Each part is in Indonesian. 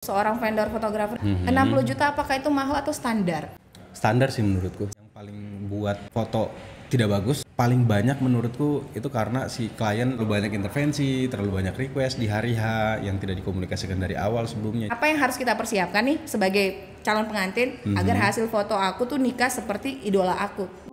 Seorang vendor fotografer 60 juta apakah itu mahal atau standar? Standar sih menurutku. Yang paling buat foto tidak bagus paling banyak menurutku itu karena si klien terlalu banyak intervensi, terlalu banyak request di hari H yang tidak dikomunikasikan dari awal sebelumnya. Apa yang harus kita persiapkan nih sebagai calon pengantin agar hasil foto aku tuh nikah seperti idola aku?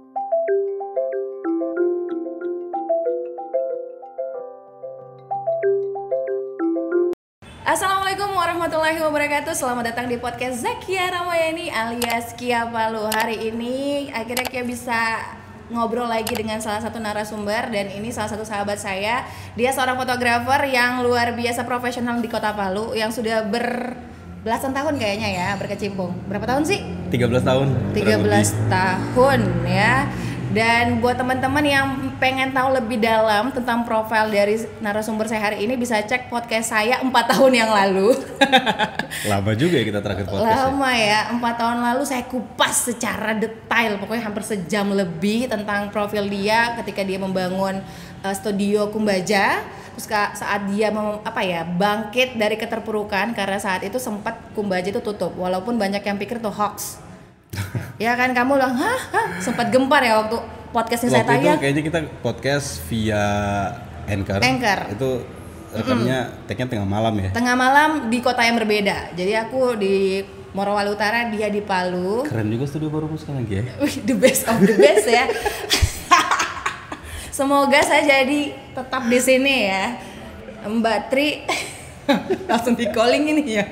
Assalamualaikum warahmatullahi wabarakatuh. Selamat datang di podcast Zakia Ramayani alias Kia Palu. Hari ini akhirnya Kia bisa ngobrol lagi dengan salah satu narasumber, dan ini salah satu sahabat saya. Dia seorang fotografer yang luar biasa profesional di Kota Palu yang sudah belasan tahun kayaknya ya berkecimpung. Berapa tahun sih? 13 tahun. 13 tahun ya. Dan buat teman-teman yang pengen tahu lebih dalam tentang profil dari narasumber saya hari ini, bisa cek podcast saya 4 tahun yang lalu. Lama juga ya kita terakhir podcast. Lama ya, 4 tahun lalu saya kupas secara detail, pokoknya hampir sejam lebih tentang profil dia ketika dia membangun studio Kumbaja. Terus saat dia bangkit dari keterpurukan, karena saat itu sempat Kumbaja itu tutup, walaupun banyak yang pikir itu hoax. Ya kan, kamu bilang sempat gempar ya waktu podcastnya saya tayang. Waktu itu kayaknya kita podcast via Anchor. Itu rekamnya tag-nya tengah malam ya. Tengah malam di kota yang berbeda. Jadi aku di Morowali Utara, dia di Palu. Keren juga studio barumu sekarang ya. The best of the best ya. Semoga saya jadi tetap di sini ya, Mbak Tri. Langsung di calling ini ya.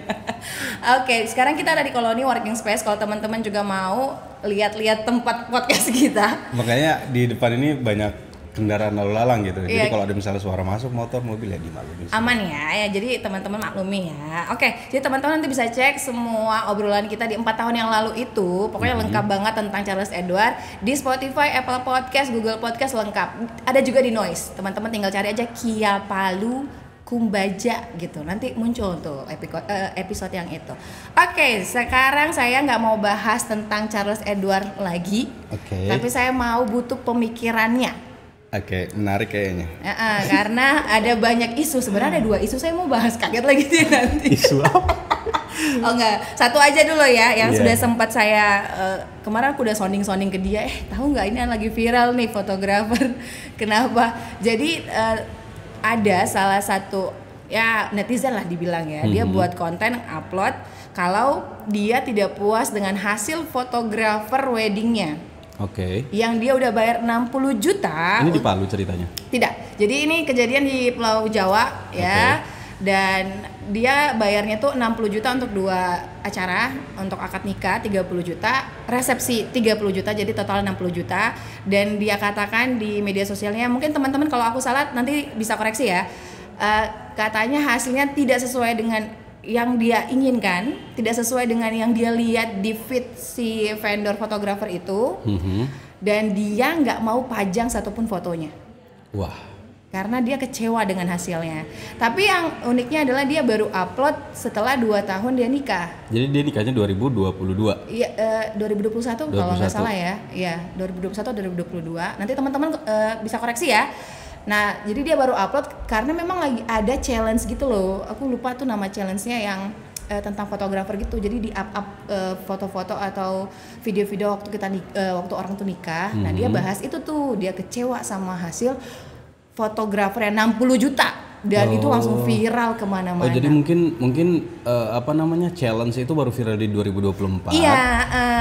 Oke, sekarang kita ada di Koloni Working Space. Kalau teman-teman juga mau lihat-lihat tempat podcast kita. Makanya di depan ini banyak kendaraan lalu lalang gitu. Jadi kalau ada misalnya suara masuk motor, mobil ya dimaklumi. Aman ya. Jadi teman-teman maklumi ya. Oke, jadi teman-teman nanti bisa cek semua obrolan kita di 4 tahun yang lalu itu. Pokoknya lengkap banget tentang Charles Edward di Spotify, Apple Podcast, Google Podcast, lengkap. Ada juga di Noise. Teman-teman tinggal cari aja Kia Palu Kumbaja gitu, nanti muncul tuh episode yang itu. Oke, sekarang saya nggak mau bahas tentang Charles Edward lagi, tapi saya mau butuh pemikirannya. Oke, menarik kayaknya. Karena ada banyak isu, sebenarnya ada 2 isu saya mau bahas, kaget lagi sih nanti. Isu apa? Oh enggak, satu aja dulu ya, yang sudah sempat saya kemarin aku udah sounding ke dia, tahu nggak ini lagi viral nih fotografer. Kenapa? Jadi ada salah satu ya netizen lah dibilang ya, dia buat konten upload kalau dia tidak puas dengan hasil fotografer weddingnya. Yang dia udah bayar 60 juta. Ini di Palu ceritanya? Tidak, jadi ini kejadian di Pulau Jawa ya. Dan dia bayarnya tuh 60 juta untuk 2 acara, untuk akad nikah 30 juta, resepsi 30 juta, jadi total 60 juta. Dan dia katakan di media sosialnya, mungkin teman-teman kalau aku salah nanti bisa koreksi ya, katanya hasilnya tidak sesuai dengan yang dia inginkan, tidak sesuai dengan yang dia lihat di feed si vendor fotografer itu. Dan dia nggak mau pajang satupun fotonya. Wah. Karena dia kecewa dengan hasilnya. Tapi yang uniknya adalah dia baru upload setelah 2 tahun dia nikah. Jadi dia nikahnya 2022? Iya, 2021 kalau nggak salah ya. Iya, 2021 atau 2022. Nanti teman-teman bisa koreksi ya. Nah, jadi dia baru upload karena memang lagi ada challenge gitu loh. Aku lupa tuh nama challenge-nya yang tentang fotografer gitu. Jadi di up foto-foto atau video-video waktu waktu orang tuh nikah. Nah, dia bahas itu tuh, dia kecewa sama hasil fotografer yang 60 juta dan itu langsung viral kemana-mana. Oh, jadi mungkin challenge itu baru viral di 2024. Iya.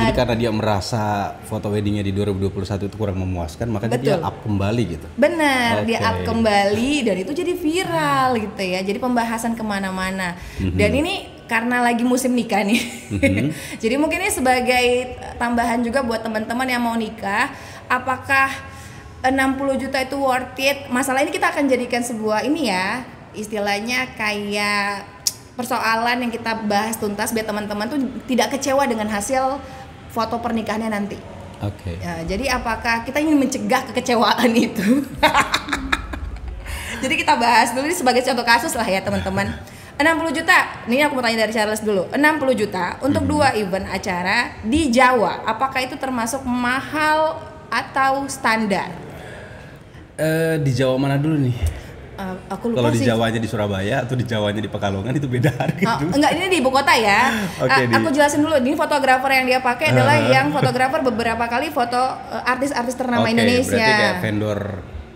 Jadi karena dia merasa foto weddingnya di 2021 itu kurang memuaskan, makanya dia up kembali gitu. Bener, dia up kembali dan itu jadi viral gitu ya. Jadi pembahasan kemana-mana. Dan ini karena lagi musim nikah nih. Jadi mungkin ini sebagai tambahan juga buat teman-teman yang mau nikah, apakah 60 juta itu worth it? Masalah ini kita akan jadikan sebuah ini ya, istilahnya kayak persoalan yang kita bahas tuntas biar teman-teman tuh tidak kecewa dengan hasil foto pernikahannya nanti. Ya, jadi apakah kita ingin mencegah kekecewaan itu? Jadi kita bahas dulu ini sebagai contoh kasus lah ya teman-teman. 60 juta, ini aku mau tanya dari Charles dulu. 60 juta untuk 2 event acara di Jawa, apakah itu termasuk mahal atau standar? Di Jawa mana dulu nih? Aku lupa Kalau di sih. Jawanya di Surabaya atau di Jawanya di Pekalongan itu beda harga juga. Enggak, ini di ibu kota ya. Oke, Aku jelasin dulu. Ini fotografer yang dia pakai adalah yang fotografer beberapa kali foto artis-artis ternama Oke, Indonesia. berarti kayak vendor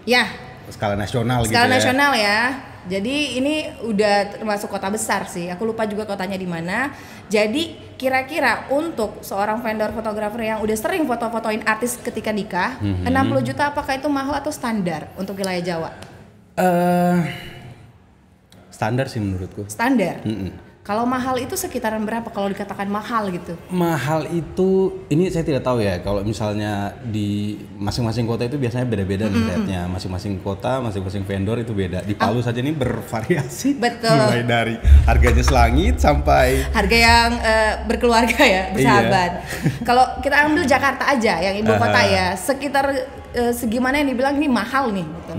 Ya, skala nasional gitu ya. skala nasional ya. Jadi ini udah termasuk kota besar sih. Aku lupa juga kotanya di mana. Jadi kira-kira untuk seorang vendor fotografer yang udah sering foto-fotoin artis ketika nikah, 60 juta apakah itu mahal atau standar untuk wilayah Jawa? Standar sih menurutku. Standar. Kalau mahal itu sekitaran berapa kalau dikatakan mahal gitu? Mahal itu, ini saya tidak tahu ya. Kalau misalnya di masing-masing kota itu biasanya beda-beda nih rate-nya. Masing-masing kota, masing-masing vendor itu beda. Di Palu saja ini bervariasi. Betul. Mulai dari harganya selangit sampai Harga yang berkeluarga ya, bersahabat. Kalau kita ambil Jakarta aja, yang ibu kota ya, sekitar segimana yang dibilang ini mahal nih gitu.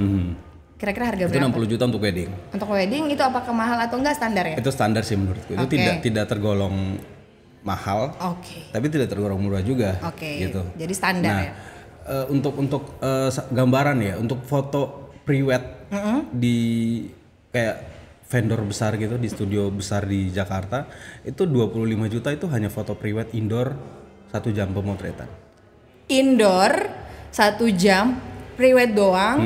Kira-kira harga itu berapa? 60 juta untuk wedding. Untuk wedding itu apakah mahal atau enggak standar ya? Itu standar sih menurutku. Itu Oke. tidak tergolong mahal, Oke. tapi tidak tergolong murah juga. Oke. Gitu. Jadi standar Nah, ya. untuk gambaran ya, untuk foto pre-wed di kayak vendor besar gitu, di studio besar di Jakarta, itu 25 juta itu hanya foto pre-wed indoor 1 jam pemotretan. Indoor 1 jam, pre-wed doang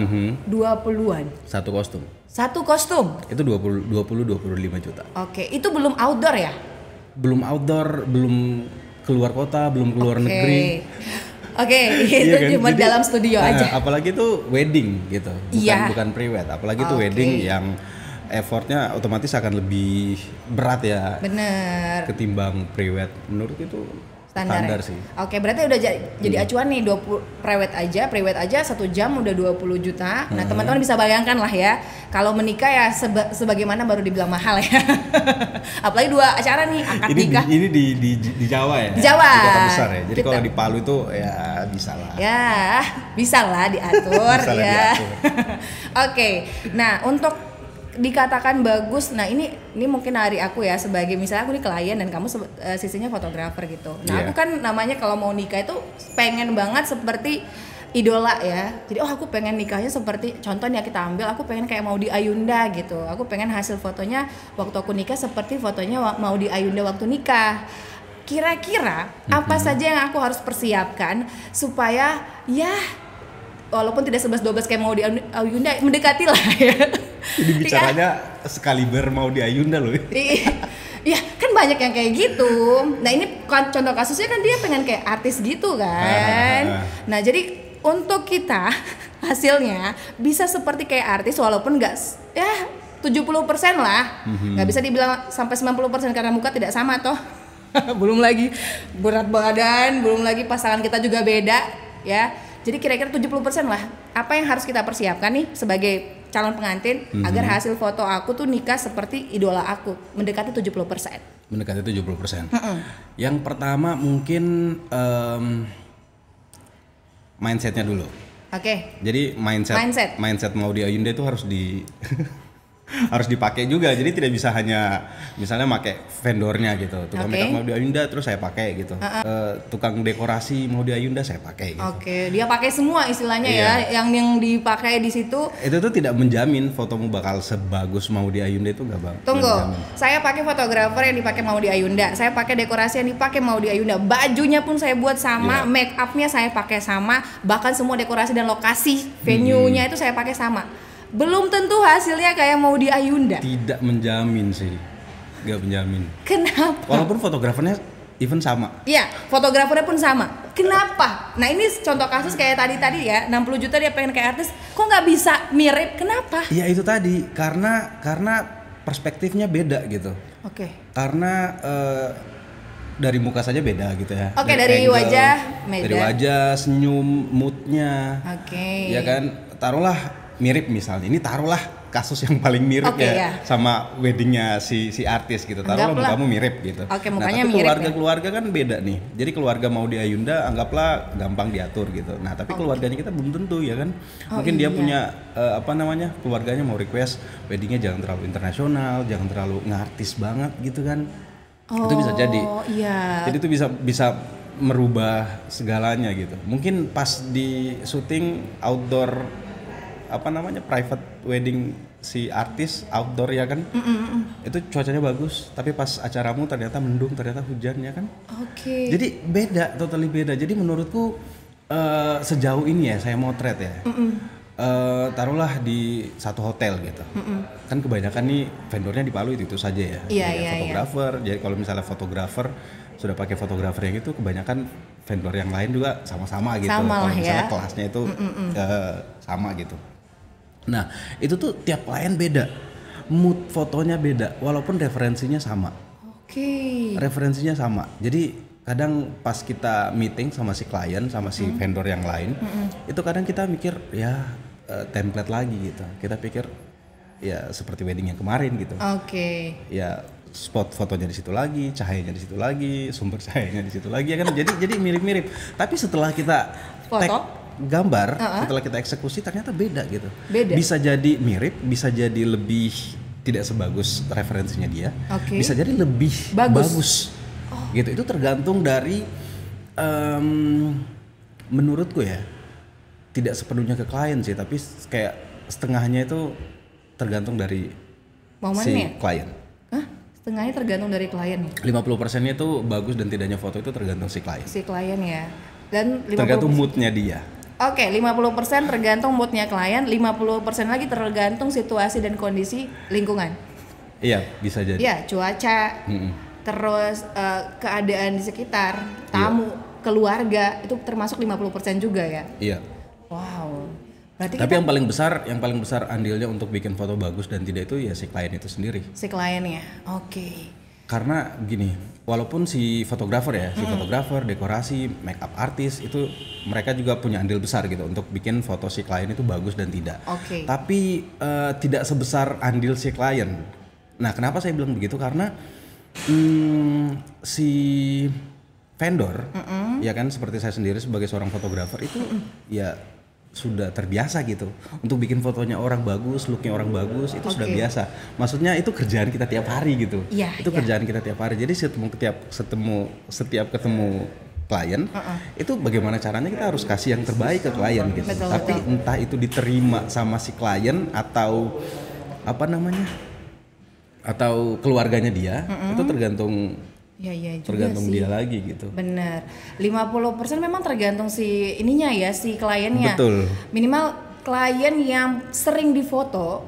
20-an. Satu kostum. Satu kostum. Itu 25 juta. Oke, itu belum outdoor ya? Belum outdoor, belum keluar kota, belum keluar negeri. Oke, itu Iya kan? cuma Jadi, dalam studio aja. Apalagi itu wedding gitu, Iya. bukan pre-wed. Apalagi itu Oke. wedding yang effortnya otomatis akan lebih berat ya Bener. ketimbang pre-wed. Menurut itu Standar, ya? sih. Oke, berarti udah jadi acuan nih 20 pre-wed aja 1 jam udah 20 juta. Nah, teman-teman bisa bayangkan lah ya. Kalau menikah ya sebagaimana baru dibilang mahal ya. Apalagi 2 acara nih, akad nikah. Ini di Jawa ya. Di Jawa. Di kota besar ya. Jadi Kita- kalau di Palu itu ya bisa lah. Ya, bisa lah diatur Bisa lah ya. diatur. Oke. Nah, untuk dikatakan bagus. Nah, ini mungkin dari aku ya, sebagai misalnya aku nih klien dan kamu sisinya fotografer gitu. Nah, Iya. aku kan namanya kalau mau nikah itu pengen banget seperti idola ya. Jadi aku pengen nikahnya seperti, contohnya kita ambil, aku pengen kayak Maudy Ayunda gitu. Aku pengen hasil fotonya waktu aku nikah seperti fotonya Maudy Ayunda waktu nikah. Kira-kira apa saja yang aku harus persiapkan supaya ya walaupun tidak 11-12 kayak Maudy Ayunda, mendekati lah ya. Ini bicaranya sekaliber mau di Ayunda loh. Iya, kan banyak yang kayak gitu. Nah, ini contoh kasusnya kan dia pengen kayak artis gitu kan. Nah, jadi untuk kita hasilnya bisa seperti kayak artis walaupun nggak ya 70% lah. Nggak bisa dibilang sampai 90% karena muka tidak sama toh. Belum lagi berat badan, belum lagi pasangan kita juga beda ya. Jadi kira-kira 70% lah. Apa yang harus kita persiapkan nih sebagai calon pengantin agar hasil foto aku tuh nikah seperti idola aku, mendekati 70%. Mendekati 70%. Yang pertama mungkin mindsetnya dulu. Oke. Jadi mindset Maudy Ayunda itu harus harus dipakai juga. Jadi tidak bisa hanya misalnya pakai vendornya gitu. Tukang makeup Maudy Ayunda terus saya pakai gitu. Tukang dekorasi Maudy Ayunda saya pakai gitu. Oke, dia pakai semua istilahnya ya. Yang dipakai di situ. Itu tuh tidak menjamin fotomu bakal sebagus Maudy Ayunda itu enggak, Bang. Tunggu. Saya pakai fotografer yang dipakai Maudy Ayunda. Saya pakai dekorasi yang dipakai Maudy Ayunda. Bajunya pun saya buat sama, make up-nya saya pakai sama, bahkan semua dekorasi dan lokasi venue-nya itu saya pakai sama. Belum tentu hasilnya kayak Maudy Ayunda. Tidak menjamin sih. Enggak menjamin. Kenapa? Walaupun fotografernya even sama. Iya, fotografernya pun sama. Kenapa? Nah, ini contoh kasus kayak tadi ya, 60 juta dia pengen kayak artis, kok nggak bisa mirip? Kenapa? Iya itu tadi, karena perspektifnya beda gitu. Oke. Karena dari muka saja beda gitu ya. Oke, dari angle, wajah beda. Dari wajah, senyum, moodnya. Oke. Ya kan, taruhlah mirip misalnya. Ini taruhlah kasus yang paling mirip Oke, ya. sama weddingnya si artis gitu. Taruhlah Anggaplah. mukamu mirip gitu. Oke, Nah, mukanya tapi mirip keluarga kan beda nih. Jadi keluarga Maudy Ayunda anggaplah gampang diatur gitu. Nah, tapi keluarganya kita belum tentu ya kan. Mungkin dia punya keluarganya mau request weddingnya jangan terlalu internasional, jangan terlalu ngartis banget gitu kan. Itu bisa jadi. Oh iya. Jadi itu bisa merubah segalanya gitu. Mungkin pas di syuting outdoor private wedding si artis outdoor ya kan, itu cuacanya bagus, tapi pas acaramu ternyata mendung, ternyata hujan ya kan. Jadi beda, totally beda. Jadi menurutku sejauh ini ya saya motret ya, taruhlah di satu hotel gitu, kan kebanyakan nih vendornya di Palu itu saja ya, fotografer. Jadi kalau misalnya fotografer sudah pakai fotografer yang itu, kebanyakan vendor yang lain juga sama-sama gitu. Kalau misalnya kelasnya itu sama gitu. Nah itu tuh tiap klien beda, mood fotonya beda, walaupun referensinya sama. Referensinya sama. Jadi kadang pas kita meeting sama si klien, sama si vendor yang lain, itu kadang kita mikir ya template lagi gitu. Kita pikir ya seperti wedding yang kemarin gitu. Ya spot fotonya di situ lagi, cahayanya di situ lagi, sumber cahayanya di situ lagi ya kan. Jadi mirip-mirip. Tapi setelah kita tag gambar, setelah kita eksekusi ternyata beda gitu. Bisa jadi mirip, bisa jadi lebih tidak sebagus referensinya dia, bisa jadi lebih bagus. Gitu. Itu tergantung dari menurutku ya, tidak sepenuhnya ke klien sih, tapi kayak setengahnya itu tergantung dari klien. Setengahnya tergantung dari klien. 50%-nya itu bagus dan tidaknya foto itu tergantung si klien. Ya. Dan 50% tergantung moodnya dia. 50% tergantung moodnya klien, 50% lagi tergantung situasi dan kondisi lingkungan. Iya, bisa jadi. Iya, cuaca. Terus keadaan di sekitar, tamu, keluarga, itu termasuk 50% juga ya? Iya. Wow. Tapi yang paling besar andilnya untuk bikin foto bagus dan tidak itu ya si klien itu sendiri. Si kliennya, Karena gini, walaupun si fotografer dekorasi, make up artis itu mereka juga punya andil besar gitu untuk bikin foto si klien itu bagus dan tidak. Tapi tidak sebesar andil si klien. Nah, kenapa saya bilang begitu? Karena si vendor, ya kan seperti saya sendiri sebagai seorang fotografer itu ya sudah terbiasa gitu untuk bikin fotonya orang bagus, looknya orang bagus itu sudah biasa. Maksudnya itu kerjaan kita tiap hari gitu. Kerjaan kita tiap hari. Jadi setiap ketemu klien itu bagaimana caranya kita harus kasih yang terbaik ke klien gitu. Tapi entah itu diterima sama si klien atau atau keluarganya dia, itu tergantung tergantung dia lagi gitu. Bener. 50% memang tergantung si ininya ya, si kliennya. Betul. Minimal klien yang sering difoto.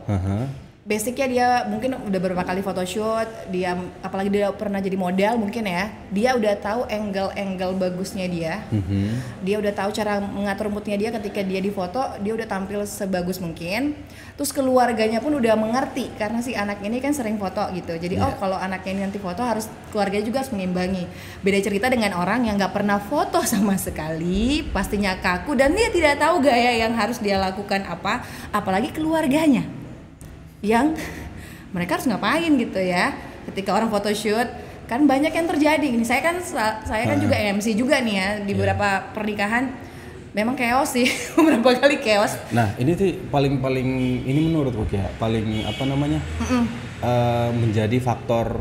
Basicnya dia mungkin udah beberapa kali photoshoot, dia apalagi dia pernah jadi model mungkin ya, dia udah tahu angle bagusnya dia, dia udah tahu cara mengatur moodnya dia ketika dia difoto, dia udah tampil sebagus mungkin. Terus keluarganya pun udah mengerti karena si anak ini kan sering foto gitu, jadi kalau anaknya ini nanti foto harus keluarganya juga harus mengimbangi. Beda cerita dengan orang yang nggak pernah foto sama sekali, pastinya kaku dan dia tidak tahu gaya yang harus dia lakukan apa, apalagi keluarganya yang mereka harus ngapain gitu ya ketika orang photoshoot. Kan banyak yang terjadi ini, saya kan juga MC juga nih ya di beberapa pernikahan, memang chaos sih. Beberapa kali chaos. Nah ini tuh paling ini menurutku ya paling menjadi faktor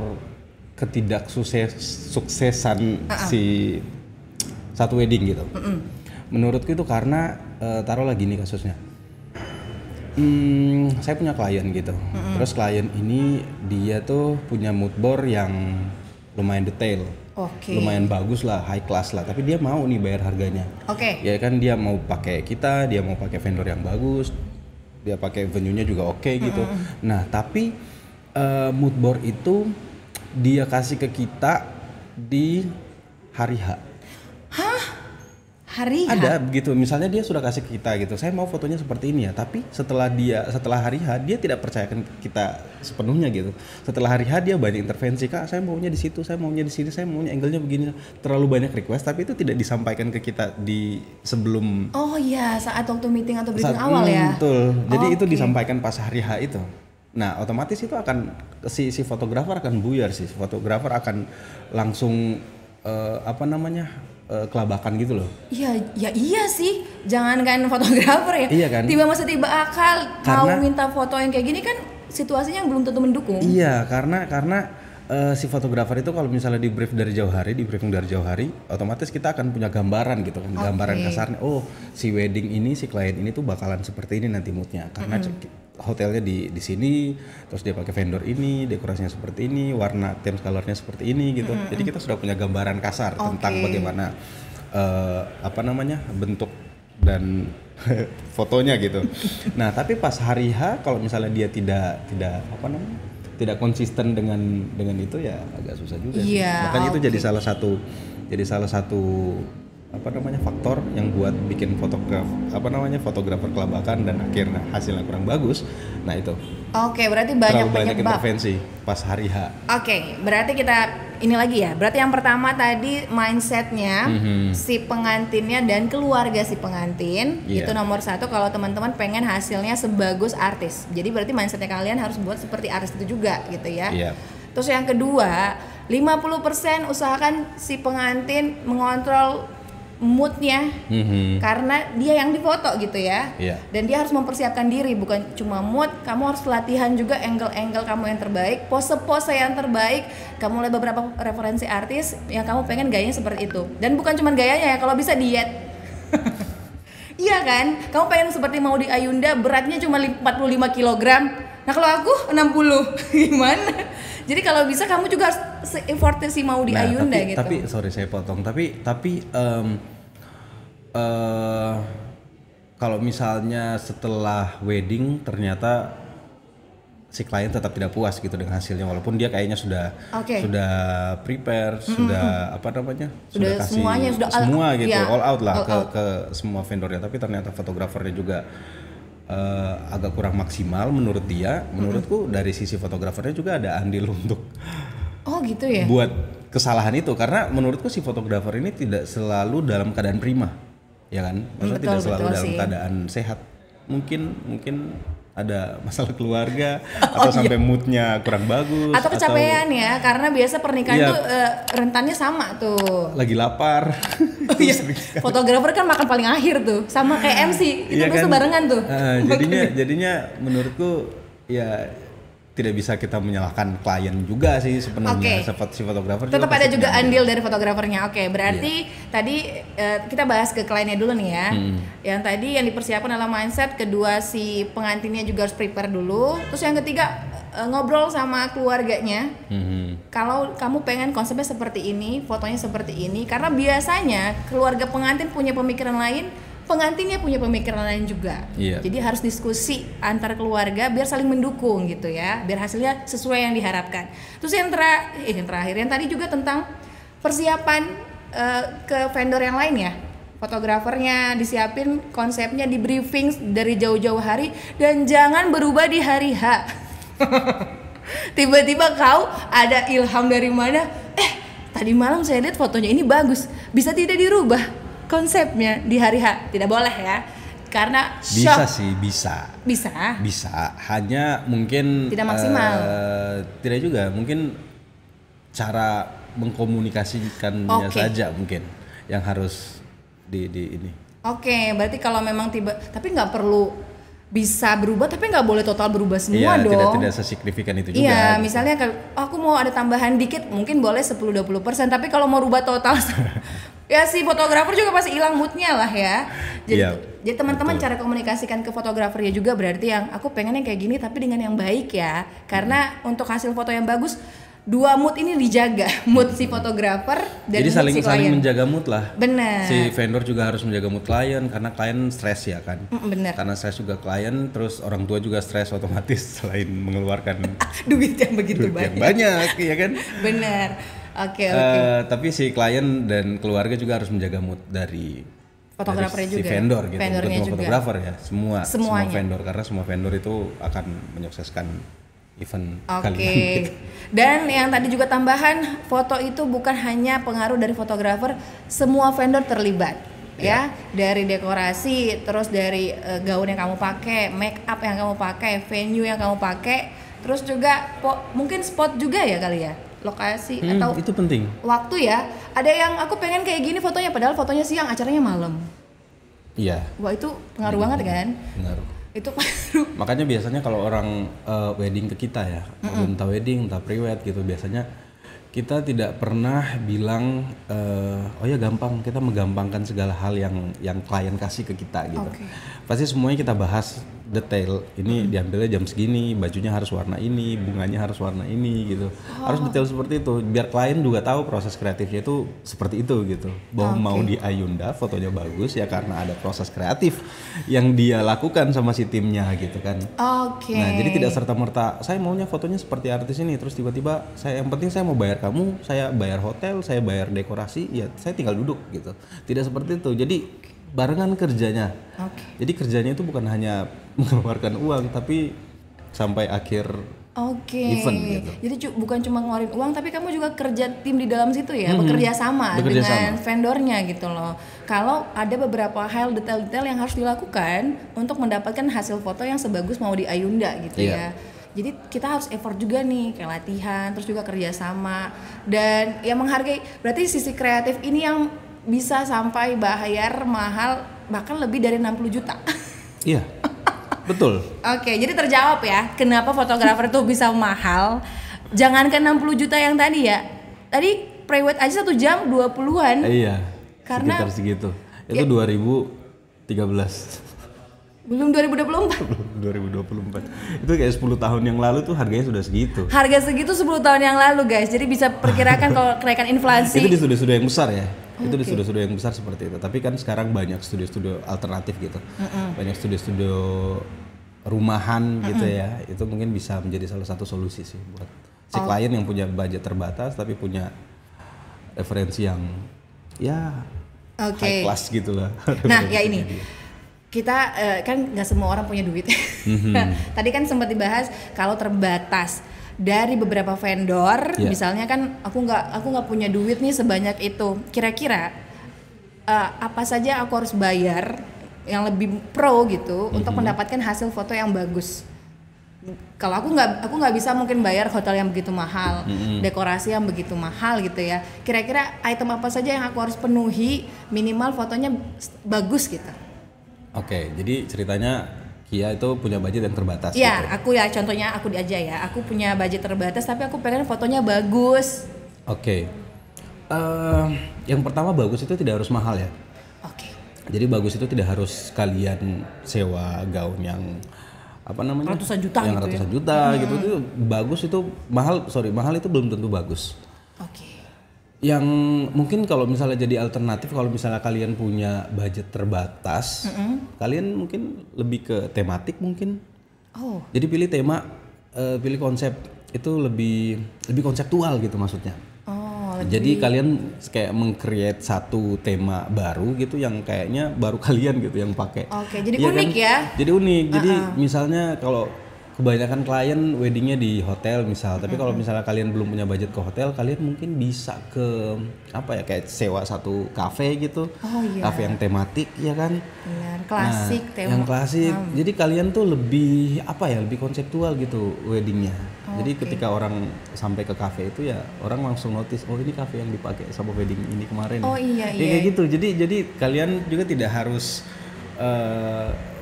ketidaksuksesan si satu wedding gitu. Menurutku itu karena taruhlah gini kasusnya. Saya punya klien gitu, terus klien ini dia tuh punya mood board yang lumayan detail, lumayan bagus lah, high class lah, tapi dia mau nih bayar harganya. Ya kan dia mau pakai kita, dia mau pakai vendor yang bagus, dia pakai venue-nya juga gitu. Nah tapi mood board itu dia kasih ke kita di hari H. Hari H? Ada begitu, misalnya dia sudah kasih ke kita gitu, saya mau fotonya seperti ini ya, tapi setelah hari H dia tidak percayakan kita sepenuhnya gitu. Setelah hari H dia banyak intervensi, Kak saya maunya di situ, saya maunya di sini, saya maunya angle-nya begini, terlalu banyak request, tapi itu tidak disampaikan ke kita di sebelum. Oh iya, saat waktu meeting atau briefing awal ya. Betul, jadi itu disampaikan pas hari H itu. Nah otomatis itu akan si fotografer akan buyar sih, fotografer akan langsung kelabakan gitu loh. Iya sih. Jangankan fotografer ya. Iya kan? Tiba akal mau minta foto yang kayak gini kan situasinya yang belum tentu mendukung. Iya, karena si fotografer itu kalau misalnya di briefing dari jauh hari, otomatis kita akan punya gambaran gitu kan, gambaran kasarnya. Oh, si wedding ini, si klien ini tuh bakalan seperti ini nanti moodnya. Karena hotelnya di sini, terus dia pakai vendor ini, dekorasinya seperti ini, warna theme colornya seperti ini gitu. Jadi kita sudah punya gambaran kasar tentang bagaimana bentuk dan fotonya gitu. Nah, tapi pas hari H kalau misalnya dia tidak konsisten dengan itu ya agak susah juga sih. Makanya itu jadi salah satu faktor yang buat bikin fotografer kelabakan dan akhirnya hasilnya kurang bagus. Nah itu. Oke, berarti banyak intervensi pas hari H. Oke, berarti kita ini lagi ya. Berarti yang pertama tadi mindsetnya si pengantinnya dan keluarga si pengantin itu nomor 1 kalau teman-teman pengen hasilnya sebagus artis. Jadi berarti mindsetnya kalian harus buat seperti artis itu juga gitu ya. Terus yang kedua, 50% usahakan si pengantin mengontrol moodnya karena dia yang difoto gitu ya. Dan dia harus mempersiapkan diri, bukan cuma mood, kamu harus latihan juga angle-angle kamu yang terbaik, pose-pose yang terbaik. Kamu lihat beberapa referensi artis yang kamu pengen gayanya seperti itu, dan bukan cuma gayanya ya, kalau bisa diet. Iya kan, kamu pengen seperti Maudy Ayunda, beratnya cuma 45 kg. Nah kalau aku 60 gimana? Jadi kalau bisa kamu juga harus se-effortnya si Maudy Ayunda gitu. Tapi sorry saya potong. Tapi kalau misalnya setelah wedding ternyata si klien tetap tidak puas gitu dengan hasilnya, walaupun dia kayaknya sudah prepare, sudah sudah kasih semua gitu, all out lah ke semua vendornya, tapi ternyata fotografernya juga agak kurang maksimal menurut dia. Menurutku dari sisi fotografernya juga ada andil untuk gitu ya, buat kesalahan itu, karena menurutku si fotografer ini tidak selalu dalam keadaan prima, ya kan? Maksudnya tidak selalu dalam keadaan sehat. Mungkin ada masalah keluarga atau sampai moodnya kurang bagus atau kecapean ya, karena biasa pernikahan tuh rentannya sama tuh, lagi lapar. Fotografer kan makan paling akhir tuh, sama kayak MC itu biasa barengan tuh. Jadinya menurutku ya tidak bisa kita menyalahkan klien juga sih sebenarnya. Si fotografer tetap ada juga andil dari fotografernya. Berarti tadi kita bahas ke kliennya dulu nih ya. Yang tadi yang dipersiapkan adalah mindset, kedua si pengantinnya juga harus prepare dulu. Terus yang ketiga ngobrol sama keluarganya. Kalau kamu pengen konsepnya seperti ini, fotonya seperti ini, karena biasanya keluarga pengantin punya pemikiran lain, pengantinnya punya pemikiran lain juga. Jadi harus diskusi antar keluarga biar saling mendukung gitu ya, biar hasilnya sesuai yang diharapkan. Terus yang terakhir yang tadi juga tentang persiapan ke vendor yang lain ya. Fotografernya disiapin, konsepnya di briefing dari jauh-jauh hari, dan jangan berubah di hari H. Tiba-tiba kau ada ilham dari mana? Tadi malam saya lihat fotonya ini bagus, bisa tidak dirubah konsepnya di hari H? Tidak boleh ya, karena shock. Bisa, hanya mungkin tidak maksimal. Tidak juga, mungkin cara mengkomunikasikannya saja mungkin yang harus di ini. Berarti kalau memang tapi nggak perlu bisa berubah, tapi nggak boleh total berubah semua dong. Tidak sesignifikan itu juga. Iya, misalnya aku mau ada tambahan dikit, mungkin boleh 10-20%, tapi kalau mau rubah total ya si fotografer juga pasti hilang moodnya lah ya. Jadi teman-teman cara komunikasikan ke fotografernya juga, berarti yang aku pengennya kayak gini tapi dengan yang baik ya. Karena untuk hasil foto yang bagus, dua mood ini dijaga, mood si fotografer dan jadi mood si klien. saling menjaga mood lah. Benar. Si vendor juga harus menjaga mood klien, karena klien stres ya kan. Benar. Karena stres juga klien, terus orang tua juga stres otomatis selain mengeluarkan duit yang begitu banyak, ya kan. Benar. Oke. Tapi si klien dan keluarga juga harus menjaga mood dari fotografernya juga. Si vendor gitu. Vendornya juga. Fotografer ya, semua vendor, karena semua vendor itu akan menyukseskan event kalian gitu. Dan yang tadi juga tambahan, foto itu bukan hanya pengaruh dari fotografer, semua vendor terlibat ya. Dari dekorasi, terus dari gaun yang kamu pakai, make up yang kamu pakai, venue yang kamu pakai, terus juga mungkin spot juga ya kali ya, lokasi atau itu penting. Waktu ya. Ada yang aku pengen kayak gini fotonya, padahal fotonya siang, acaranya malam. Iya. Wah itu pengaruh banget kan? Pengaruh. Itu pengaruh. Makanya biasanya kalau orang wedding ke kita ya, entah wedding, entah pre-wed gitu, biasanya kita tidak pernah bilang oh ya gampang, kita menggampangkan segala hal yang klien kasih ke kita gitu. Pasti semuanya kita bahas detail. Ini diambilnya jam segini, bajunya harus warna ini, bunganya harus warna ini gitu. Harus detail seperti itu biar klien juga tahu proses kreatifnya itu seperti itu gitu. Bahwa mau di Ayunda fotonya bagus ya karena ada proses kreatif yang dia lakukan sama si timnya gitu kan. Nah, jadi tidak serta-merta saya maunya fotonya seperti artis ini terus tiba-tiba yang penting saya mau bayar kamu, saya bayar hotel, saya bayar dekorasi, ya saya tinggal duduk gitu. Tidak seperti itu. Jadi barengan kerjanya. Jadi kerjanya itu bukan hanya mengeluarkan uang tapi sampai akhir event gitu. Jadi bukan cuma ngeluarin uang tapi kamu juga kerja tim di dalam situ ya, bekerja sama dengan vendornya gitu loh. Kalau ada beberapa hal detail-detail yang harus dilakukan untuk mendapatkan hasil foto yang sebagus mau di Ayunda gitu ya. Jadi kita harus effort juga nih kayak latihan, terus juga kerja sama dan ya menghargai. Berarti sisi kreatif ini yang bisa sampai bayar mahal bahkan lebih dari 60 juta. Iya. Betul. Oke, jadi terjawab ya kenapa fotografer tuh bisa mahal. Jangankan 60 juta yang tadi ya. Tadi pre-wed aja 1 jam 20-an. Iya. Karena sekitar segitu. Itu 2013. Belum 2024. 2024. Itu kayak 10 tahun yang lalu tuh harganya sudah segitu. Harga segitu 10 tahun yang lalu, guys. Jadi bisa perkirakan kalau kenaikan inflasi. Itu di studio-studio yang besar ya. Itu di studio-studio yang besar seperti itu. Tapi kan sekarang banyak studio-studio alternatif gitu. Banyak studio-studio rumahan gitu ya. Itu mungkin bisa menjadi salah satu solusi sih buat si klien yang punya budget terbatas tapi punya referensi yang ya high class gitu lah. Nah, ya ini. Kita kan nggak semua orang punya duit. Tadi kan sempat dibahas kalau terbatas dari beberapa vendor, misalnya kan aku nggak punya duit nih sebanyak itu. Kira-kira apa saja aku harus bayar yang lebih pro gitu untuk mendapatkan hasil foto yang bagus. Kalau aku nggak bisa mungkin bayar hotel yang begitu mahal, dekorasi yang begitu mahal gitu ya. Kira-kira item apa saja yang aku harus penuhi minimal fotonya bagus gitu. Oke, jadi ceritanya Kia itu punya budget yang terbatas. Iya, gitu. aku ya contohnya aku aja ya. Aku punya budget terbatas tapi aku pengen fotonya bagus. Oke. Yang pertama bagus itu tidak harus mahal ya. Oke. Jadi bagus itu tidak harus kalian sewa gaun yang apa namanya? Ratusan juta yang gitu ratusan ya? juta gitu. Itu bagus itu mahal itu belum tentu bagus. Oke. Yang mungkin kalau misalnya jadi alternatif kalau misalnya kalian punya budget terbatas, kalian mungkin lebih ke tematik mungkin. Jadi pilih tema, pilih konsep itu lebih konseptual gitu maksudnya. Jadi kalian kayak meng-create satu tema baru gitu yang kayaknya baru kalian gitu yang pakai. Oke, jadi unik kan? Ya. Jadi unik. Jadi misalnya kalau kebanyakan klien weddingnya di hotel misal, tapi kalau misalnya kalian belum punya budget ke hotel, kalian mungkin bisa ke apa ya kayak sewa satu kafe gitu, kafe yang tematik ya kan, benar, klasik, yang klasik. Jadi kalian tuh lebih apa ya, lebih konseptual gitu weddingnya. Jadi ketika orang sampai ke kafe itu ya orang langsung notice, oh ini kafe yang dipakai sama wedding ini kemarin. Kayak gitu. Jadi kalian juga tidak harus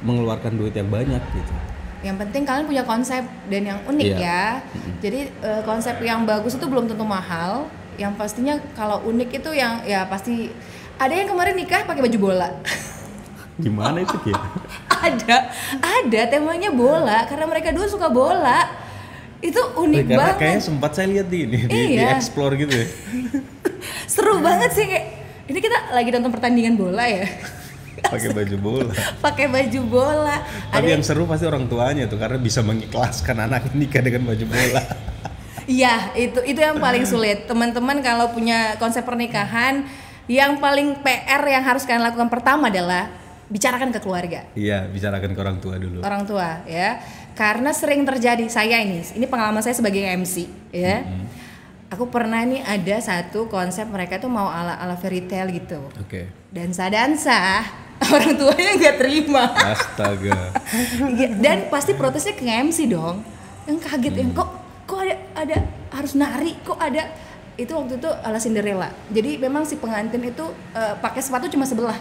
mengeluarkan duit yang banyak gitu. Yang penting kalian punya konsep dan yang unik ya. Jadi konsep yang bagus itu belum tentu mahal. Yang pastinya kalau unik itu yang ya pasti ada yang kemarin nikah pakai baju bola. Gimana itu ya? ada temanya bola karena mereka dulu suka bola. Itu unik karena banget. Kayaknya sempat saya lihat di explore gitu ya. Seru banget sih kayak ini kita lagi nonton pertandingan bola ya. Pakai baju bola. Pakai baju bola. Tapi yang seru pasti orang tuanya tuh karena bisa mengikhlaskan anak nikah dengan baju bola. Iya, itu yang paling sulit. Teman-teman kalau punya konsep pernikahan, yang paling PR yang harus kalian lakukan pertama adalah bicarakan ke keluarga. Iya, bicarakan ke orang tua dulu. Orang tua ya. Karena sering terjadi ini pengalaman saya sebagai MC ya. Aku pernah nih ada satu konsep mereka tuh mau ala fairy tale gitu. Oke. Dansa orang tuanya nggak terima. Astaga. Dan pasti protesnya ke MC dong. Yang kaget yang kok ada harus nari, kok ada itu waktu itu ala Cinderella. Jadi memang si pengantin itu pakai sepatu cuma sebelah.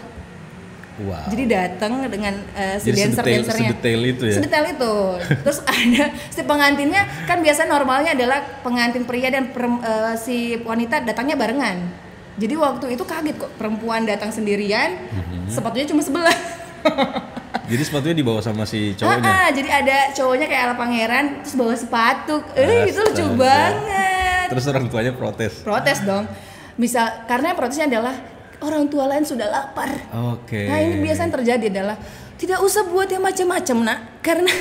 Wow. Jadi datang dengan si dancernya. Sedetail itu ya. Sedetail itu. Terus ada si pengantinnya kan biasa normalnya adalah pengantin pria dan si wanita datangnya barengan. Jadi waktu itu kaget kok perempuan datang sendirian, sepatunya cuma sebelah. Jadi sepatunya dibawa sama si cowoknya. Jadi ada cowoknya kayak ala pangeran terus bawa sepatu. Itu lucu banget. Terus orang tuanya protes. Protes dong. Misal karena protesnya adalah orang tua lain sudah lapar. Oke. Nah, ini biasanya terjadi adalah tidak usah buat yang macam-macam, Nak. Karena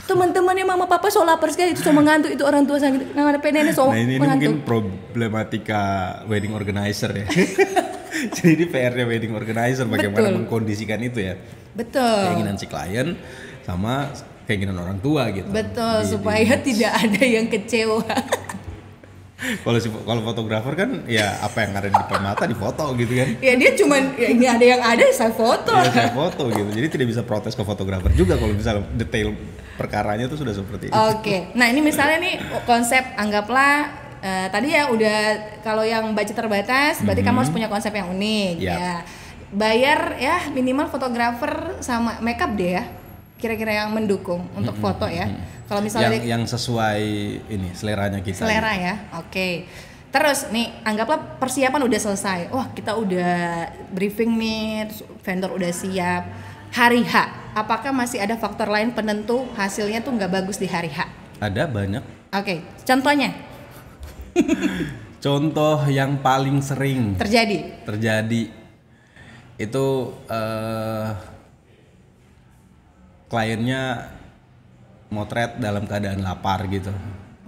teman-temannya mama papa so lapar sekali itu so mengantuk, itu orang tua sakit. Nah, nenek so ini mengantuk. mungkin problematika wedding organizer ya. Jadi ini PR-nya wedding organizer bagaimana mengkondisikan itu ya. Betul. Keinginan si klien sama keinginan orang tua gitu. Betul, supaya tidak ada yang kecewa. Kalau fotografer kan ya apa yang ada di depan mata difoto gitu kan. Ya dia cuman ya, ini ada yang ada saya foto. Ya saya foto gitu. Jadi tidak bisa protes ke fotografer juga kalau misalnya detail perkaranya itu sudah seperti itu. Oke. Nah, ini misalnya nih konsep anggaplah tadi ya udah kalau yang budget terbatas berarti kamu harus punya konsep yang unik ya. Bayar ya minimal fotografer sama makeup deh ya. Kira-kira yang mendukung untuk foto ya. Kalau misalnya yang sesuai ini seleranya kita. Selera gitu. Ya. Oke. Terus nih anggaplah persiapan udah selesai. Wah, kita udah briefing nih, vendor udah siap. Hari H, apakah masih ada faktor lain penentu hasilnya tuh nggak bagus di hari H? Ada banyak. Oke. Contohnya? Contoh yang paling sering terjadi itu kliennya motret dalam keadaan lapar gitu.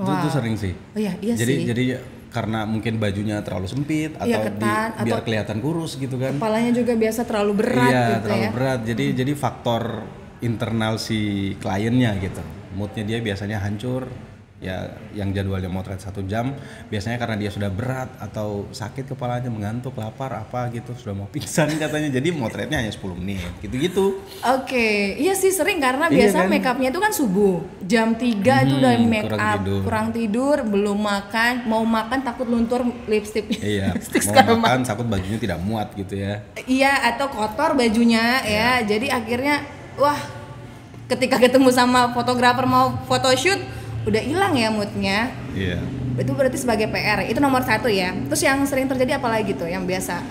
Itu sering sih. Oh iya jadi, sih. Jadi karena mungkin bajunya terlalu sempit atau ketat, biar atau kelihatan kurus gitu kan. Kepalanya juga biasa terlalu berat gitu terlalu berat. Jadi faktor internal si kliennya gitu. Moodnya dia biasanya hancur. Ya yang jadwalnya motret 1 jam biasanya karena dia sudah berat atau sakit kepalanya, mengantuk, lapar apa gitu, sudah mau pingsan katanya, jadi motretnya hanya 10 menit gitu-gitu. Oke, iya sih sering karena biasa kan? Make upnya itu kan subuh jam 3 itu udah make up, kurang tidur, belum makan, mau makan takut luntur lipstick. Iya, mau makan takut bajunya tidak muat gitu ya. Iya, atau kotor bajunya ya, jadi akhirnya wah ketika ketemu sama fotografer mau photoshoot udah hilang ya moodnya. Iya. Itu berarti sebagai PR. Itu nomor 1 ya. Terus yang sering terjadi apa lagi tuh yang biasa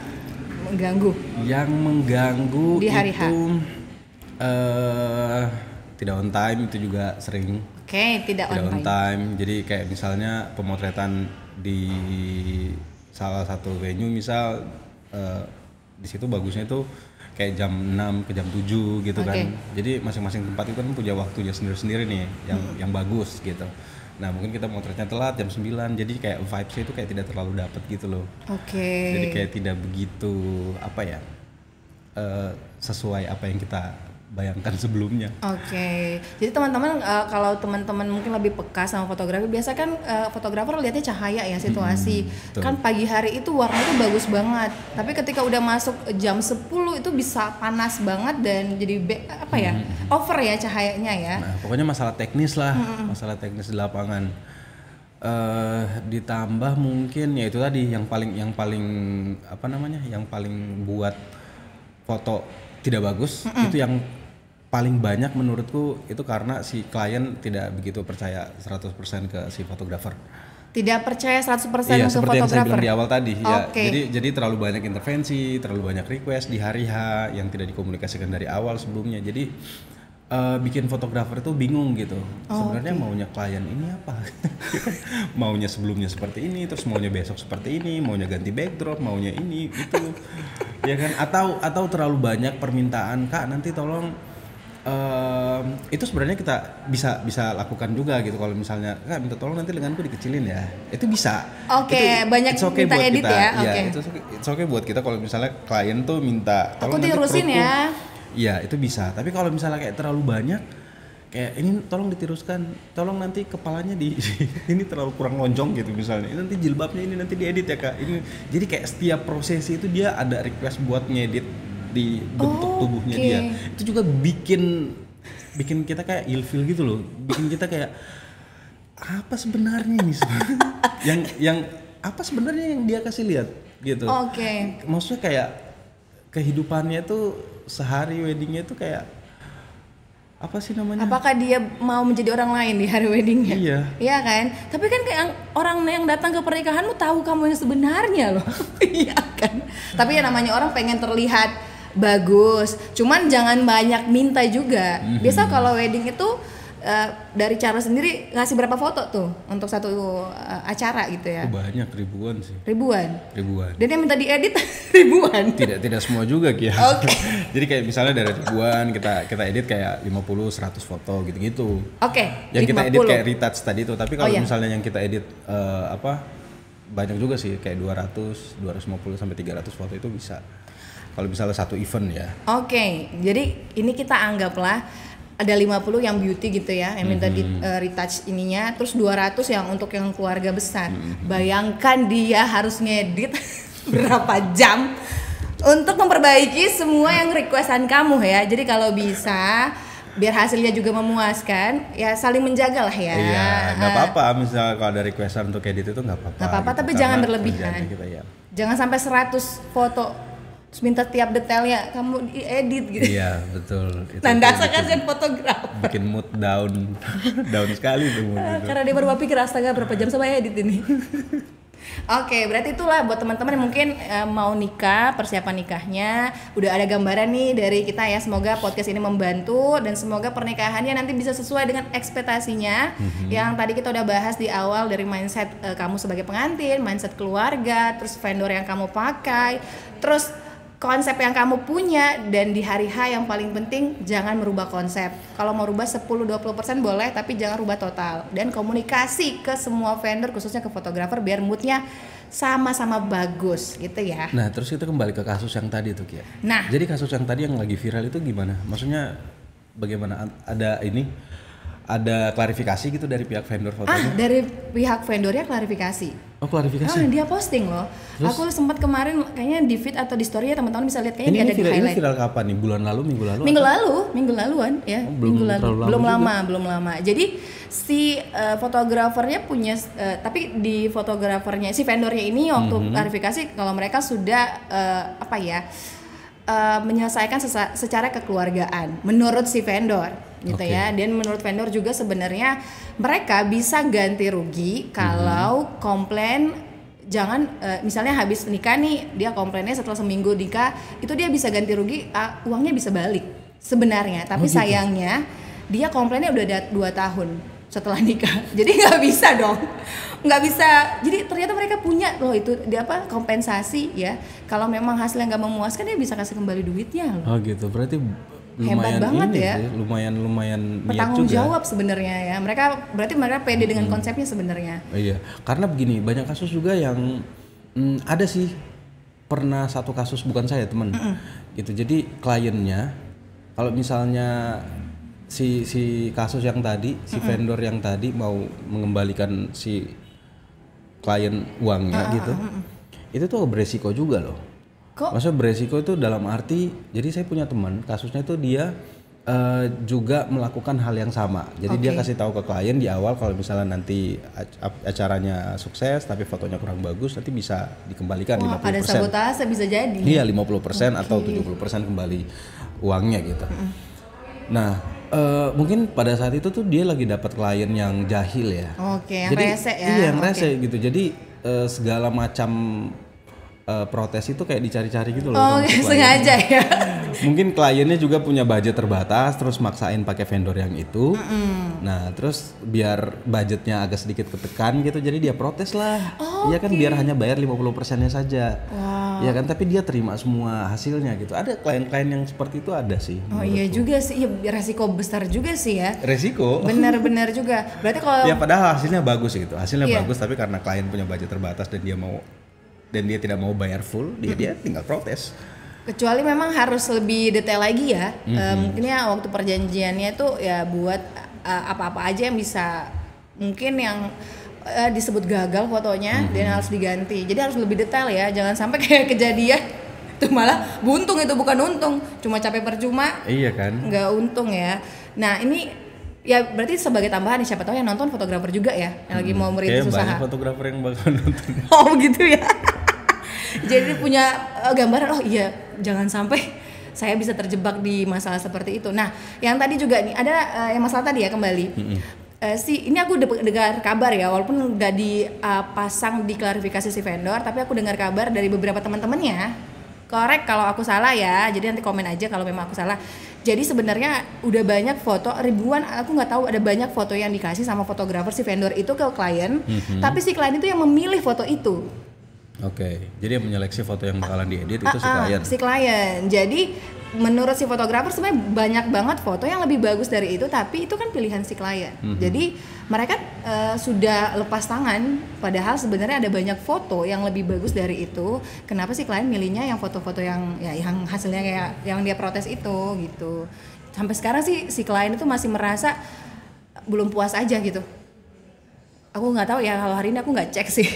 mengganggu? Yang mengganggu di hari H. Itu tidak on time, itu juga sering. Oke, tidak on time. Jadi kayak misalnya pemotretan di salah satu venue misal di situ bagusnya tuh kayak jam 6 ke jam 7 gitu kan. Jadi masing-masing tempat itu kan punya waktunya sendiri-sendiri nih yang bagus gitu. Nah, mungkin kita motretnya telat jam 9. Jadi kayak vibes-nya itu kayak tidak terlalu dapet gitu loh. Jadi kayak tidak begitu apa ya? Sesuai apa yang kita bayangkan sebelumnya. Jadi teman-teman kalau teman-teman mungkin lebih peka sama fotografi, biasa kan fotografer lihatnya cahaya ya, situasi. Kan pagi hari itu warna itu bagus banget. Tapi ketika udah masuk jam 10 itu bisa panas banget dan jadi over ya cahayanya ya. Nah, pokoknya masalah teknis lah, masalah teknis di lapangan. Ditambah mungkin ya itu tadi yang paling apa namanya? Yang paling buat foto tidak bagus itu yang paling banyak menurutku itu karena si klien tidak begitu percaya 100% ke si fotografer. Tidak percaya 100% ke fotografer. Iya, seperti yang saya bilang di awal tadi ya. Jadi terlalu banyak intervensi, terlalu banyak request di hari H yang tidak dikomunikasikan dari awal sebelumnya. Jadi bikin fotografer itu bingung gitu. Sebenarnya maunya klien ini apa? Maunya sebelumnya seperti ini, terus maunya besok seperti ini, maunya ganti backdrop, maunya ini itu. Ya kan? Atau terlalu banyak permintaan, Kak, nanti tolong itu sebenarnya kita bisa lakukan juga gitu. Kalau misalnya Kak minta tolong nanti lenganku dikecilin ya, itu bisa. Banyak minta edit kita, ya. It's okay buat kita kalau misalnya klien tuh minta tolong nanti tirusin ya. Iya itu bisa. Tapi kalau misalnya kayak terlalu banyak, kayak ini tolong ditiruskan, tolong nanti kepalanya ini terlalu kurang lonjong gitu misalnya. Ini nanti jilbabnya ini nanti diedit ya Kak. Ini jadi kayak setiap prosesi itu dia ada request buat ngedit di bentuk tubuhnya dia. Itu juga bikin kita kayak ilfil gitu loh. Bikin kita kayak apa sebenarnya ini yang apa sebenarnya yang dia kasih lihat gitu. Maksudnya kayak kehidupannya tuh sehari weddingnya tuh kayak apa sih namanya? Apakah dia mau menjadi orang lain di hari weddingnya? Iya kan? Tapi kan kayak orang yang datang ke pernikahanmu tahu kamu yang sebenarnya loh. Iya kan? Tapi ya namanya orang pengen terlihat bagus. Cuman jangan banyak minta juga. Biasa kalau wedding itu dari Charles sendiri ngasih berapa foto tuh untuk satu acara gitu ya? Banyak, ribuan sih. Ribuan. Ribuan. Dan yang minta diedit ribuan. Tidak semua juga Kia. Oke. Jadi kayak misalnya dari ribuan kita edit kayak 50 100 foto gitu-gitu. Oke. Yang 50. kita edit kayak retouch tadi itu, tapi kalau iya. misalnya yang kita edit banyak juga sih kayak 200, 250 sampai 300 foto itu bisa. Kalau misalnya satu event ya. Oke. Jadi ini kita anggaplah ada 50 yang beauty gitu ya, yang minta di retouch ininya, terus 200 yang untuk yang keluarga besar. Bayangkan dia harus ngedit berapa jam untuk memperbaiki semua yang requestan kamu ya. Jadi kalau bisa biar hasilnya juga memuaskan, ya saling menjaga lah ya. Iya, nggak apa-apa misalnya kalau ada requestan untuk edit itu nggak apa-apa. Nggak apa-apa, gitu, tapi jangan berlebihan. Kita, ya. Jangan sampai 100 foto terus minta tiap detailnya kamu diedit gitu. Iya, betul. Tanda kasihan fotografer. Bikin mood down sekali tuh mood itu. Karena dia baru pikir astaga berapa jam sama edit ini. Oke, berarti itulah buat teman-teman yang mungkin mau nikah, persiapan nikahnya udah ada gambaran nih dari kita ya. Semoga podcast ini membantu dan semoga pernikahannya nanti bisa sesuai dengan ekspektasinya. Yang tadi kita udah bahas di awal dari mindset kamu sebagai pengantin, mindset keluarga, terus vendor yang kamu pakai, terus konsep yang kamu punya, dan di hari H yang paling penting jangan merubah konsep. Kalau mau rubah 10-20% boleh, tapi jangan rubah total. Dan komunikasi ke semua vendor, khususnya ke fotografer, biar moodnya sama-sama bagus gitu ya. Nah terus kita kembali ke kasus yang tadi tuh Kia. Nah, jadi kasus yang tadi yang lagi viral itu gimana? Maksudnya bagaimana? Ada klarifikasi gitu dari pihak vendor fotonya? Dari pihak vendornya klarifikasi. Oh, klarifikasi? Dia posting loh. Terus? Aku sempat kemarin kayaknya di feed atau di story ya, teman-teman bisa lihat kayaknya ini ada di highlight. Ini viral kapan nih? Bulan lalu, minggu lalu? Minggu laluan ya. Belum lama. Jadi si fotografernya punya tapi di fotografernya si vendornya ini waktu klarifikasi kalau mereka sudah menyelesaikan secara kekeluargaan menurut si vendor gitu ya. Dan menurut vendor juga sebenarnya mereka bisa ganti rugi kalau komplain. Jangan misalnya habis nikah nih dia komplainnya setelah seminggu nikah, itu dia bisa ganti rugi, uangnya bisa balik sebenarnya. Tapi sayangnya dia komplainnya udah 2 tahun setelah nikah, jadi nggak bisa dong, nggak bisa. Jadi ternyata mereka punya loh itu dia kompensasi ya. Kalau memang hasilnya nggak memuaskan dia bisa kasih kembali duitnya loh. Oh gitu, berarti hebat banget ya. Sih, lumayan bertanggung niat juga. Jawab sebenarnya ya. Mereka pede dengan konsepnya sebenarnya. Iya, karena begini banyak kasus juga yang ada sih, pernah satu kasus bukan saya teman gitu. Jadi kliennya kalau misalnya si kasus yang tadi, si vendor yang tadi mau mengembalikan si klien uangnya gitu, itu tuh beresiko juga loh. Kok? Maksudnya beresiko itu dalam arti, jadi saya punya teman kasusnya itu dia juga melakukan hal yang sama. Jadi dia kasih tahu ke klien di awal kalau misalnya nanti acaranya sukses tapi fotonya kurang bagus, nanti bisa dikembalikan 50%. Ada sabotase bisa jadi. Iya, 50% atau 70% kembali uangnya gitu. Nah, mungkin pada saat itu tuh dia lagi dapat klien yang jahil ya. Yang rese ya. Iya, yang rese gitu. Jadi segala macam protes itu kayak dicari-cari gitu loh. Sengaja ya. Mungkin kliennya juga punya budget terbatas, terus maksain pakai vendor yang itu. Nah, terus biar budgetnya agak sedikit ketekan gitu, jadi dia protes lah. Iya kan, biar hanya bayar 50%-nya saja. Iya kan, tapi dia terima semua hasilnya gitu. Ada klien-klien yang seperti itu ada sih. Iya juga sih, ya, resiko besar juga sih ya. Resiko. Benar-benar juga. Berarti kalau ya padahal hasilnya bagus gitu. Hasilnya bagus, tapi karena klien punya budget terbatas dan dia tidak mau bayar full, dia tinggal protes. Kecuali memang harus lebih detail lagi ya. Mungkin ya waktu perjanjiannya itu ya buat apa-apa aja yang bisa, mungkin yang disebut gagal fotonya dan harus diganti. Jadi harus lebih detail ya. Jangan sampai kayak kejadian itu malah buntung, itu bukan untung, cuma capek percuma. Iya kan? Nggak untung ya. Nah ini ya berarti sebagai tambahan nih, siapa tahu yang nonton fotografer juga ya, yang lagi mau merintis usaha. Kayak banyak fotografer yang bakal nonton. Oh gitu ya. Jadi punya gambaran, oh iya jangan sampai saya bisa terjebak di masalah seperti itu. Nah yang tadi juga nih ada yang masalah tadi ya kembali. Ini aku dengar kabar ya, walaupun udah dipasang di klarifikasi si vendor, tapi aku dengar kabar dari beberapa teman-temannya korek kalau aku salah ya, jadi nanti komen aja kalau memang aku salah. Jadi sebenarnya udah banyak foto, ribuan, aku nggak tahu, ada banyak foto yang dikasih sama fotografer si vendor itu ke klien, tapi si klien itu yang memilih foto itu. Oke, jadi yang menyeleksi foto yang bakalan diedit itu si klien. Si klien. Jadi menurut si fotografer sebenarnya banyak banget foto yang lebih bagus dari itu, tapi itu kan pilihan si klien. Jadi mereka sudah lepas tangan, padahal sebenarnya ada banyak foto yang lebih bagus dari itu. Kenapa si klien milihnya yang foto-foto yang ya yang hasilnya kayak yang dia protes itu gitu. Sampai sekarang sih si klien itu masih merasa belum puas aja gitu. Aku nggak tahu ya, kalau hari ini aku nggak cek sih.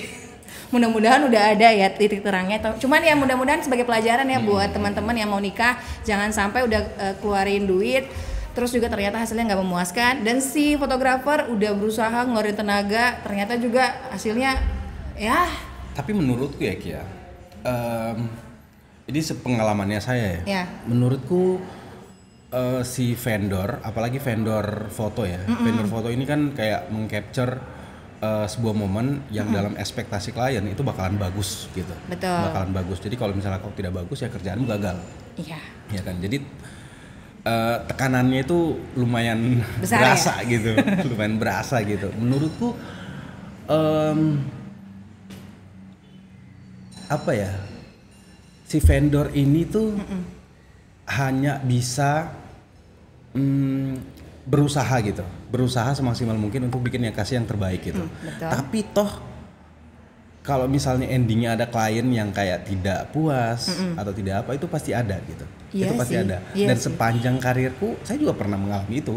Mudah-mudahan udah ada ya titik terangnya. Cuman ya mudah-mudahan sebagai pelajaran ya buat teman-teman yang mau nikah, jangan sampai udah keluarin duit terus juga ternyata hasilnya nggak memuaskan, dan si fotografer udah berusaha ngeluarin tenaga ternyata juga hasilnya ya. Tapi menurutku ya Kia, ini sepengalamannya saya ya. Menurutku si vendor, apalagi vendor foto ya, vendor foto ini kan kayak mengcapture sebuah momen yang dalam ekspektasi klien itu bakalan bagus gitu. Betul. Bakalan bagus. Jadi kalau misalnya kau tidak bagus ya kerjaanmu gagal. Iya. Ya kan. Jadi tekanannya itu lumayan besar berasa ya? gitu. Lumayan berasa gitu. Menurutku apa ya? Si vendor ini tuh hanya bisa berusaha gitu, berusaha semaksimal mungkin untuk bikin yang kasih yang terbaik gitu. Tapi toh kalau misalnya endingnya ada klien yang kayak tidak puas atau tidak apa, itu pasti ada gitu. Itu pasti ada. Dan sepanjang karirku saya juga pernah mengalami itu.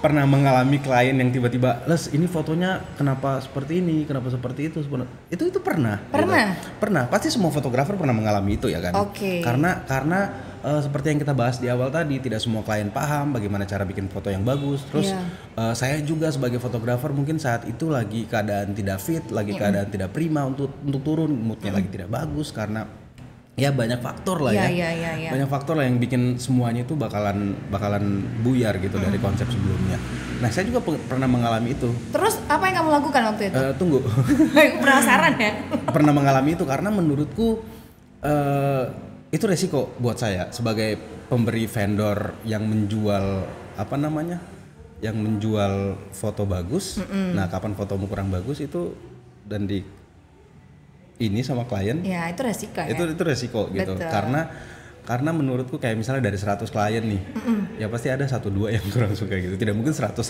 Pernah mengalami klien yang tiba-tiba, Les ini fotonya kenapa seperti ini, kenapa seperti itu, itu pernah. Gitu. Pernah. Pasti semua fotografer pernah mengalami itu ya kan. Karena seperti yang kita bahas di awal tadi, tidak semua klien paham bagaimana cara bikin foto yang bagus. Terus saya juga sebagai fotografer mungkin saat itu lagi keadaan tidak fit, lagi keadaan tidak prima untuk turun, moodnya lagi tidak bagus karena ya banyak faktor lah ya. Banyak faktor lah yang bikin semuanya itu bakalan buyar gitu dari konsep sebelumnya. Nah, saya juga pernah mengalami itu. Terus apa yang kamu lakukan waktu itu? Tunggu. Penasaran ya? Pernah mengalami itu karena menurutku itu resiko buat saya sebagai pemberi vendor yang menjual yang menjual foto bagus. Nah, kapan fotomu kurang bagus itu dan ini sama klien. Ya, itu resiko ya. Itu resiko gitu. Betul. Karena menurutku kayak misalnya dari 100 klien nih, ya pasti ada 1-2 yang kurang suka gitu. Tidak mungkin 100%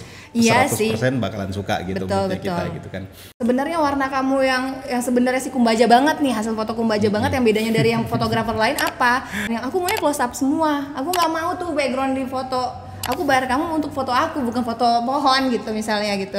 bakalan suka gitu. Betul. Kita gitu kan. Sebenarnya warna kamu yang sebenarnya si kumbaja banget nih, hasil foto kumbaja banget, yang bedanya dari yang fotografer lain apa? Yang aku maunya close up semua. Aku nggak mau tuh background di foto. Aku bayar kamu untuk foto aku, bukan foto pohon gitu misalnya gitu.